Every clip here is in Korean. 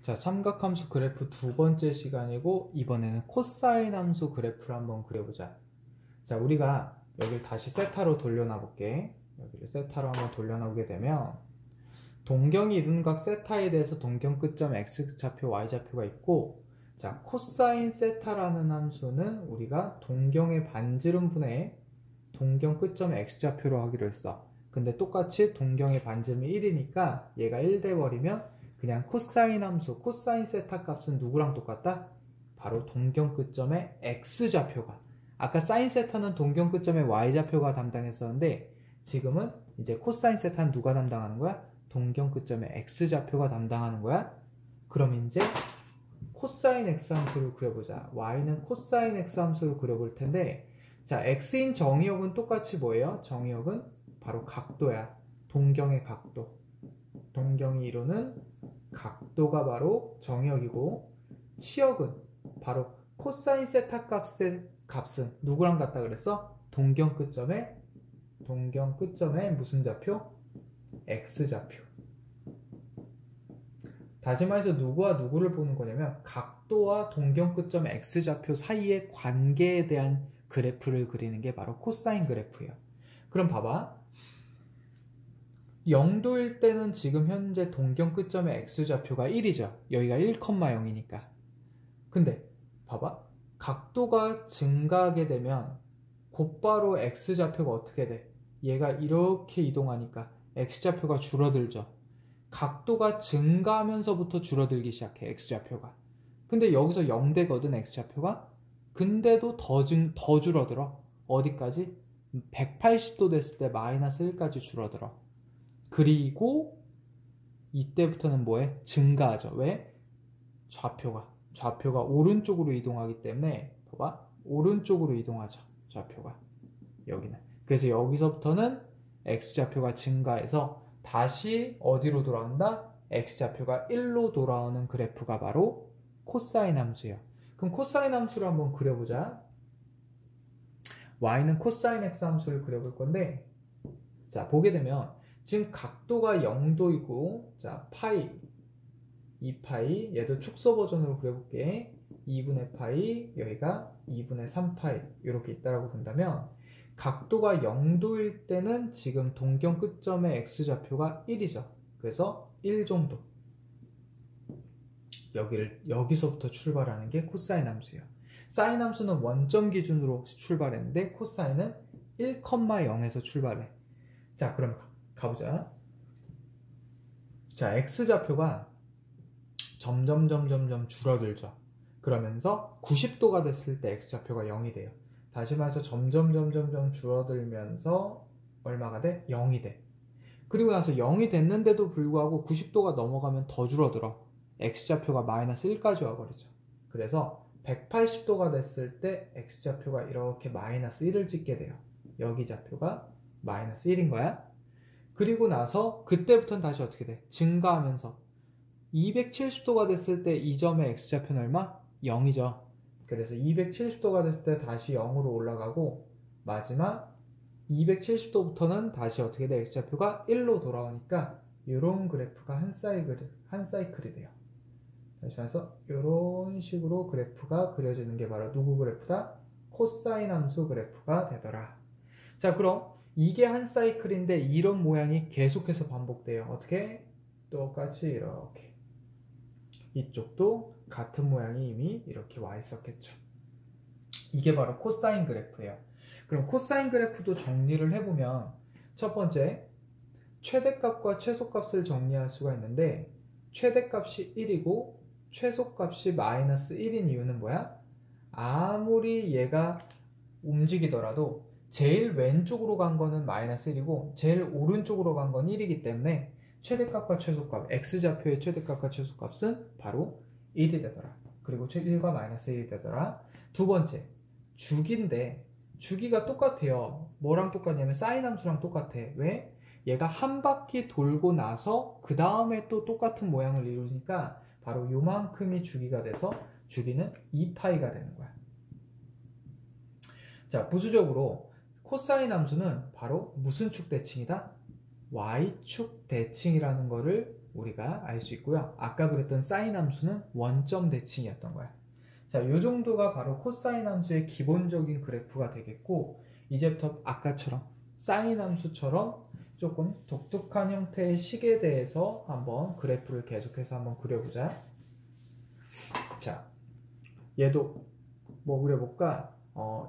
자, 삼각함수 그래프 두 번째 시간이고 이번에는 코사인 함수 그래프를 한번 그려보자. 자, 우리가 여기를 다시 세타로 돌려놔 볼게. 여기를 세타로 한번 돌려놔보게 되면 동경이 이루는 각 세타에 대해서 동경 끝점 x좌표 y좌표가 있고, 자, 코사인 세타라는 함수는 우리가 동경의 반지름분의 동경 끝점 x좌표로 하기로 했어. 근데 똑같이 동경의 반지름이 1이니까 얘가 1 돼버리면 그냥 코사인 함수, 코사인 세타 값은 누구랑 똑같다? 바로 동경 끝점의 x좌표가. 아까 사인 세타는 동경 끝점의 y좌표가 담당했었는데 지금은 이제 코사인 세타는 누가 담당하는 거야? 동경 끝점의 x좌표가 담당하는 거야. 그럼 이제 코사인 x 함수를 그려보자. y는 코사인 x 함수를 그려볼 텐데, 자, x인 정의역은 똑같이 뭐예요? 정의역은 바로 각도야. 동경의 각도. 동경이 이루는 각도가 바로 정의역이고, 치역은 바로 코사인 세타 값은 누구랑 같다 그랬어? 동경 끝점의 무슨 좌표? x좌표. 다시 말해서 누구와 누구를 보는 거냐면 각도와 동경 끝점의 x좌표 사이의 관계에 대한 그래프를 그리는 게 바로 코사인 그래프예요. 그럼 봐봐. 0도일 때는 지금 현재 동경 끝점의 x좌표가 1이죠. 여기가 1,0이니까. 근데 봐봐. 각도가 증가하게 되면 곧바로 x좌표가 어떻게 돼? 얘가 이렇게 이동하니까 x좌표가 줄어들죠. 각도가 증가하면서부터 줄어들기 시작해, x좌표가. 근데 여기서 0되거든, x좌표가. 근데도 더 줄어들어. 어디까지? 180도 됐을 때 마이너스 1까지 줄어들어. 그리고 이때부터는 뭐해? 증가하죠. 왜? 좌표가 오른쪽으로 이동하기 때문에, 봐봐. 오른쪽으로 이동하죠. 좌표가. 여기는. 그래서 여기서부터는 x좌표가 증가해서 다시 어디로 돌아온다? x좌표가 1로 돌아오는 그래프가 바로 코사인 함수예요. 그럼 코사인 함수를 한번 그려보자. y는 코사인 x 함수를 그려볼 건데, 자, 보게 되면 지금 각도가 0도이고, 자, 파이, 2파이, 얘도 축소 버전으로 그려볼게. 2분의 파이, 여기가 2분의 3파이 이렇게 있다라고 본다면, 각도가 0도일 때는 지금 동경 끝점의 x좌표가 1이죠. 그래서 1 정도. 여기서부터 출발하는 게 코사인 함수예요. 사인 함수는 원점 기준으로 출발했는데 코사인은 1,0에서 출발해. 자, 그럼 가보자. 자, x좌표가 점점 줄어들죠. 그러면서 90도가 됐을 때 x좌표가 0이 돼요. 다시 말해서 점점 줄어들면서 얼마가 돼? 0이 돼. 그리고 나서 0이 됐는데도 불구하고 90도가 넘어가면 더 줄어들어. x좌표가 마이너스 1까지 와버리죠. 그래서 180도가 됐을 때 x좌표가 이렇게 마이너스 1을 찍게 돼요. 여기 좌표가 마이너스 1인 거야. 그리고 나서 그때부터는 다시 어떻게 돼? 증가하면서 270도가 됐을 때 이 점의 x좌표는 얼마? 0이죠. 그래서 270도가 됐을 때 다시 0으로 올라가고, 마지막 270도부터는 다시 어떻게 돼? x좌표가 1로 돌아오니까 이런 그래프가 한 사이클이 돼요. 다시 와서 이런 식으로 그래프가 그려지는 게 바로 누구 그래프다? 코사인 함수 그래프가 되더라. 자, 그럼 이게 한 사이클인데 이런 모양이 계속해서 반복돼요. 어떻게? 똑같이 이렇게. 이쪽도 같은 모양이 이미 이렇게 와 있었겠죠. 이게 바로 코사인 그래프예요. 그럼 코사인 그래프도 정리를 해보면, 첫 번째, 최대값과 최소값을 정리할 수가 있는데, 최대값이 1이고 최소값이 마이너스 1인 이유는 뭐야? 아무리 얘가 움직이더라도 제일 왼쪽으로 간 거는 마이너스 1이고 제일 오른쪽으로 간 건 1이기 때문에 최대값과 최소값, x좌표의 최대값과 최소값은 바로 1이 되더라. 그리고 1과 마이너스 1이 되더라. 두 번째, 주기인데 주기가 똑같아요. 뭐랑 똑같냐면 사인 함수랑 똑같아. 왜? 얘가 한 바퀴 돌고 나서 그 다음에 또 똑같은 모양을 이루니까 바로 요만큼이 주기가 돼서 주기는 2파이가 되는 거야. 자, 부수적으로 코사인 함수는 바로 무슨 축 대칭이다? y축 대칭이라는 거를 우리가 알 수 있고요. 아까 그랬던 사인 함수는 원점 대칭이었던 거야. 자, 이 정도가 바로 코사인 함수의 기본적인 그래프가 되겠고, 이제부터 아까처럼 사인 함수처럼 조금 독특한 형태의 식에 대해서 한번 그래프를 계속해서 한번 그려보자. 자, 얘도 뭐 그려볼까?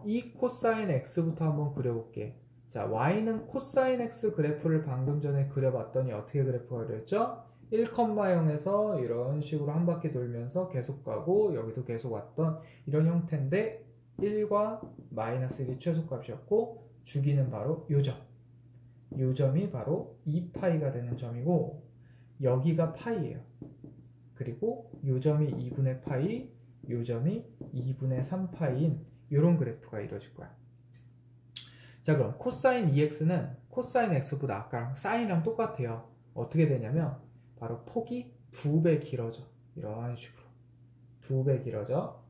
이 코사인 x부터 한번 그려볼게. 자, y는 코사인 x 그래프를 방금 전에 그려봤더니 어떻게 그래프가 그렸죠? 1,0에서 이런 식으로 한 바퀴 돌면서 계속 가고 여기도 계속 왔던 이런 형태인데 1과 마이너스 1이 최소값이었고 주기는 바로 요점. 요점이 바로 2파이가 되는 점이고 여기가 파이예요. 그리고 요점이 2분의 파이, 요점이 2분의 3파이인 이런 그래프가 이루어질 거야. 자, 그럼 코사인 2x는 코사인 x보다 아까랑 사인이랑 똑같아요. 어떻게 되냐면 바로 폭이 2배 길어져. 이런 식으로 2배 길어져.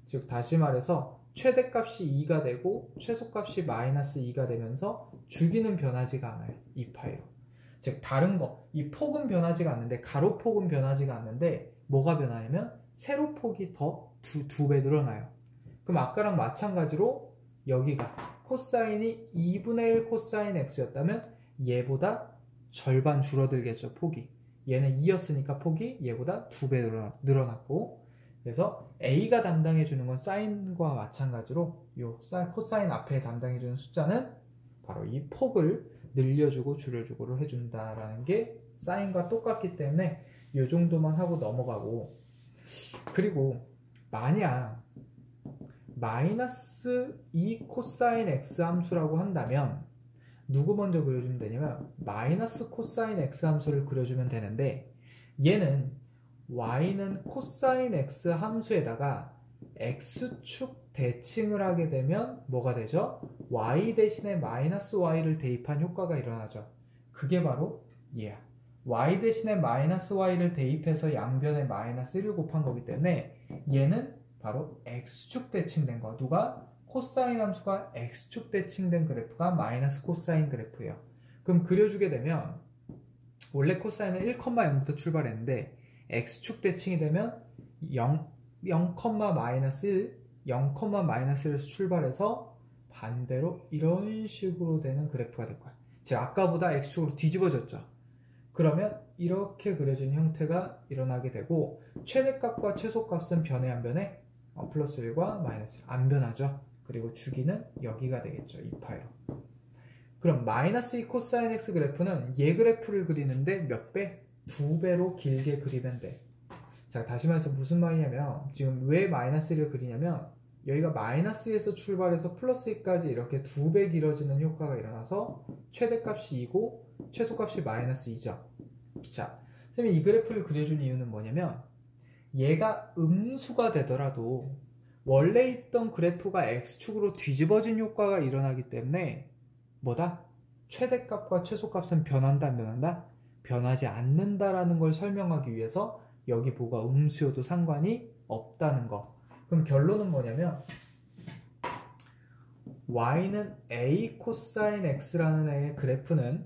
즉 다시 말해서 최대값이 2가 되고 최소값이 마이너스 2가 되면서 주기는 변하지가 않아요. 2파이로. 즉 다른 거, 이 폭은 변하지가 않는데 가로폭은 변하지가 않는데 뭐가 변하냐면 세로폭이 더 2배 늘어나요. 그럼 아까랑 마찬가지로 여기가 코사인이 2분의 1 코사인 x였다면 얘보다 절반 줄어들겠죠. 폭이. 얘는 2였으니까 폭이 얘보다 2배 늘어났고, 그래서 A가 담당해주는 건 사인과 마찬가지로 요 코사인 앞에 담당해주는 숫자는 바로 이 폭을 늘려주고 줄여주고를 해준다라는 게 사인과 똑같기 때문에 이 정도만 하고 넘어가고, 그리고 만약 마이너스 2 코사인 x 함수라고 한다면 누구 먼저 그려주면 되냐면 마이너스 코사인 x 함수를 그려주면 되는데, 얘는 y는 코사인 x 함수에다가 x축 대칭을 하게 되면 뭐가 되죠? y 대신에 마이너스 y를 대입한 효과가 일어나죠. 그게 바로 얘야. y 대신에 마이너스 y를 대입해서 양변에 마이너스 1을 곱한 거기 때문에 얘는 바로 x축 대칭된 거. 누가? 코사인 함수가 x축 대칭된 그래프가 마이너스 코사인 그래프예요. 그럼 그려주게 되면 원래 코사인은 1,0부터 출발했는데 x축 대칭이 되면 0, 마이너스 1, 0, 마이너스 1에서 출발해서 반대로 이런 식으로 되는 그래프가 될 거야. 즉 아까보다 x축으로 뒤집어졌죠. 그러면 이렇게 그려진 형태가 일어나게 되고 최대값과 최소값은 변해 안 변해? 플러스 1과 마이너스 1 안 변하죠. 그리고 주기는 여기가 되겠죠. 2파이로. 그럼 마이너스 2 코사인 x 그래프는 얘 그래프를 그리는데 몇 배? 2배로 길게 그리면 돼. 자, 다시 말해서 무슨 말이냐면 지금 왜 마이너스 1을 그리냐면 여기가 마이너스 2에서 출발해서 플러스 2까지 이렇게 2배 길어지는 효과가 일어나서 최대값이 2고 최소값이 마이너스 2죠. 자, 선생님이 이 그래프를 그려준 이유는 뭐냐면 얘가 음수가 되더라도 원래 있던 그래프가 x축으로 뒤집어진 효과가 일어나기 때문에 뭐다? 최대값과 최소값은 변한다 안 변한다? 변하지 않는다라는 걸 설명하기 위해서 여기 뭐가 음수여도 상관이 없다는 거. 그럼 결론은 뭐냐면 y는 a 코사인 x라는 애의 그래프는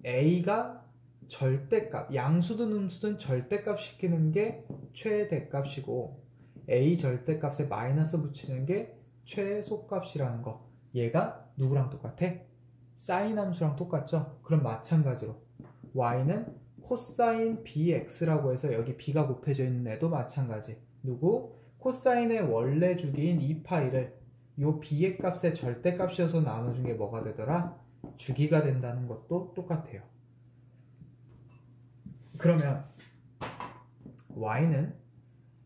a가 절대값, 양수든 음수든 절대값 시키는 게 최대값이고 a 절대값에 마이너스 붙이는 게 최소값이라는 거. 얘가 누구랑 똑같아? 사인 함수랑 똑같죠? 그럼 마찬가지로 y는 코사인 bx라고 해서 여기 b가 곱해져 있는 애도 마찬가지. 누구? 코사인의 원래 주기인 2파이를 요 b의 값의 절대값이어서 나눠준 게 뭐가 되더라? 주기가 된다는 것도 똑같아요. 그러면 y는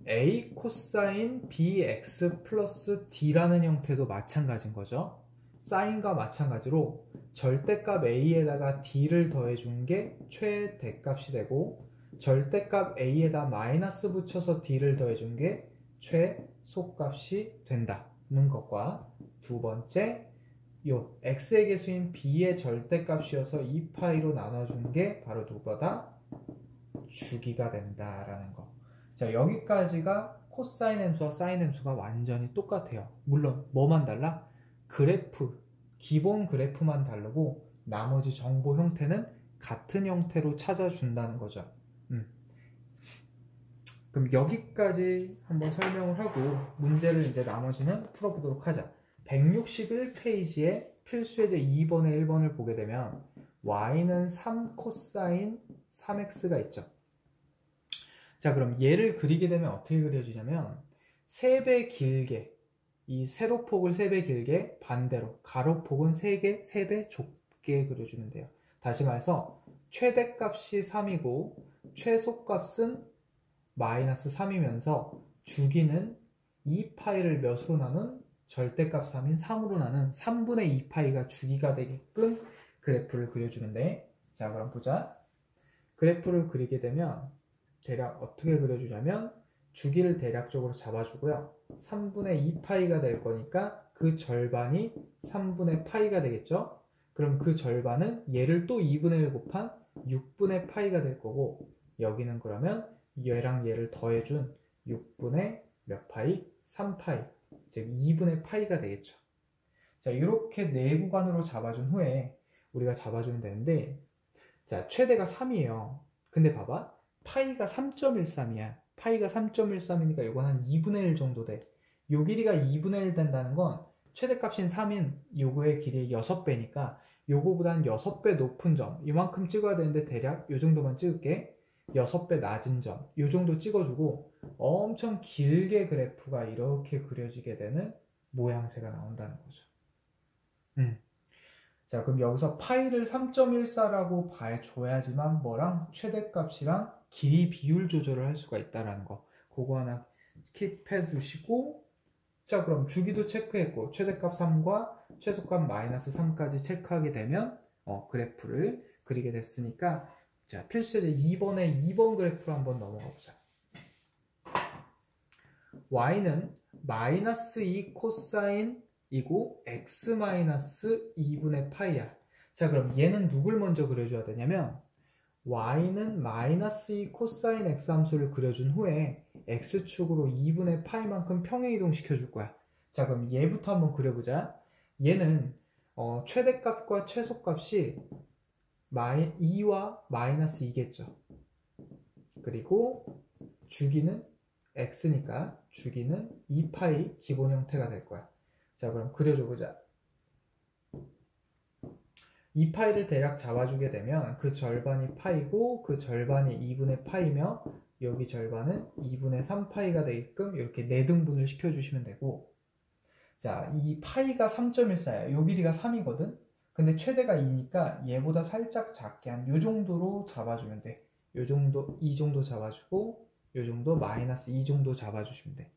a 코사인 bx 플러스 d라는 형태도 마찬가지인 거죠. 사인과 마찬가지로 절대값 a에다가 d를 더해준 게 최대값이 되고 절대값 a에다 마이너스 붙여서 d를 더해준 게 최소값이 된다는 것과 두 번째 요 x의 개수인 b의 절대값이어서 2파이로 나눠준 게 바로 누구다? 주기가 된다라는 거. 자, 여기까지가 코사인 함수와 사인 함수가 완전히 똑같아요. 물론 뭐만 달라? 그래프, 기본 그래프만 다르고 나머지 정보 형태는 같은 형태로 찾아준다는 거죠. 그럼 여기까지 한번 설명을 하고 문제를 이제 나머지는 풀어보도록 하자. 161페이지에 필수예제 2번에 1번을 보게 되면 y는 3 코사인 3x가 있죠. 자, 그럼 얘를 그리게 되면 어떻게 그려지냐면 3배 길게, 이 세로폭을 3배 길게, 반대로 가로폭은 3배 좁게 그려주면 돼요. 다시 말해서 최대값이 3이고 최소값은 마이너스 3이면서 주기는 2파이를 몇으로 나눈 절대값 3인 3으로 나눈 3분의 2파이가 주기가 되게끔 그래프를 그려주는데, 자, 그럼 보자. 그래프를 그리게 되면 대략 어떻게 그려주냐면 주기를 대략적으로 잡아주고요. 3분의 2파이가 될 거니까 그 절반이 3분의 파이가 되겠죠. 그럼 그 절반은 얘를 또 2분의 1 곱한 6분의 파이가 될 거고, 여기는 그러면 얘랑 얘를 더해준 6분의 몇 파이? 3파이, 즉 2분의 파이가 되겠죠. 자, 이렇게 네 구간으로 잡아준 후에 우리가 잡아주면 되는데, 자, 최대가 3이에요. 근데 봐봐, 파이가 3.13이야. 파이가 3.13이니까 이건 한 2분의 1 정도 돼. 요 길이가 2분의 1 된다는 건 최대값인 3인 요거의 길이의 6배니까 요거보다 한 6배 높은 점, 이만큼 찍어야 되는데 대략 요 정도만 찍을게. 6배 낮은 점, 요 정도 찍어주고 엄청 길게 그래프가 이렇게 그려지게 되는 모양새가 나온다는 거죠. 자, 그럼 여기서 파이를 3.14라고 봐줘야지만 뭐랑 최대값이랑 길이 비율 조절을 할 수가 있다는 거, 그거 하나 킵해 두시고, 자, 그럼 주기도 체크했고 최대값 3과 최소값 마이너스 3까지 체크하게 되면 그래프를 그리게 됐으니까, 자, 필수예제 2번에 2번 그래프로 한번 넘어가 보자. y는 마이너스 2 코사인 이고 x 마이너스 2분의 파이야. 자, 그럼 얘는 누굴 먼저 그려줘야 되냐면 y는 마이너스 2 코사인 x 함수를 그려준 후에 x축으로 2분의 파이만큼 평행이동 시켜줄 거야. 자, 그럼 얘부터 한번 그려보자. 얘는 최대값과 최소값이 2와 마이너스 2겠죠. 그리고 주기는 x니까 주기는 2파이 기본 형태가 될 거야. 자, 그럼 그려줘 보자. 2파이를 대략 잡아주게 되면 그 절반이 파이고 그 절반이 2분의 파이며 여기 절반은 2분의 3파이가 되게끔 이렇게 4등분을 시켜주시면 되고, 자, 이 파이가 3.14야. 요 길이가 3이거든. 근데 최대가 2니까 얘보다 살짝 작게 한 요 정도로 잡아주면 돼. 요 정도, 이 정도 잡아주고 요 정도 마이너스 2 정도 잡아주시면 돼.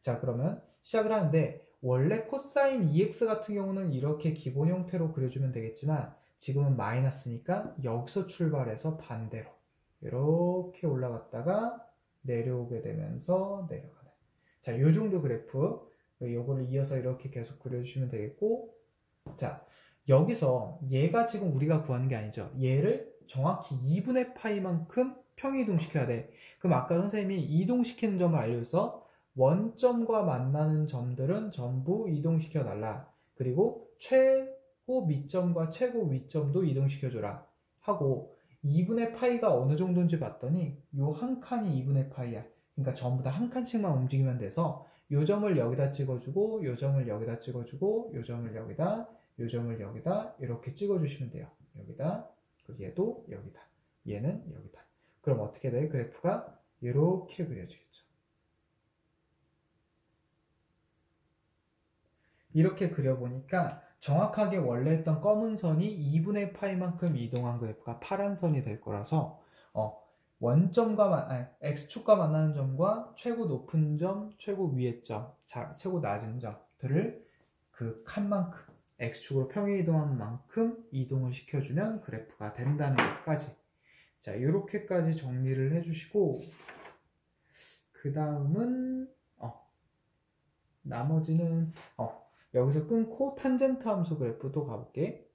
자, 그러면 시작을 하는데 원래 코사인 2x 같은 경우는 이렇게 기본 형태로 그려주면 되겠지만 지금은 마이너스니까 여기서 출발해서 반대로 이렇게 올라갔다가 내려오게 되면서 내려가는, 자, 요 정도 그래프, 요거를 이어서 이렇게 계속 그려주시면 되겠고, 자, 여기서 얘가 지금 우리가 구하는 게 아니죠. 얘를 정확히 2분의 파이만큼 평이동 시켜야 돼. 그럼 아까 선생님이 이동시키는 점을 알려줘서 원점과 만나는 점들은 전부 이동시켜 달라. 그리고 최고 밑점과 최고 위점도 이동시켜줘라 하고, 2분의 파이가 어느 정도인지 봤더니 요 한 칸이 2분의 파이야. 그러니까 전부 다 한 칸씩만 움직이면 돼서 요 점을 여기다 찍어주고 요 점을 여기다 찍어주고 요 점을 여기다, 요 점을 여기다 이렇게 찍어주시면 돼요. 여기다, 그리고 얘도 여기다, 얘는 여기다. 그럼 어떻게 돼? 그래프가 이렇게 그려지겠죠. 이렇게 그려보니까 정확하게 원래 했던 검은 선이 2분의 파이만큼 이동한 그래프가 파란 선이 될 거라서 원점과 x축과 만나는 점과 최고 높은 점, 최고 위의 점, 최고 낮은 점들을 그 칸만큼 x축으로 평행 이동한 만큼 이동을 시켜주면 그래프가 된다는 것까지, 자, 이렇게까지 정리를 해주시고, 그 다음은 나머지는 여기서 끊고 탄젠트 함수 그래프도 가볼게.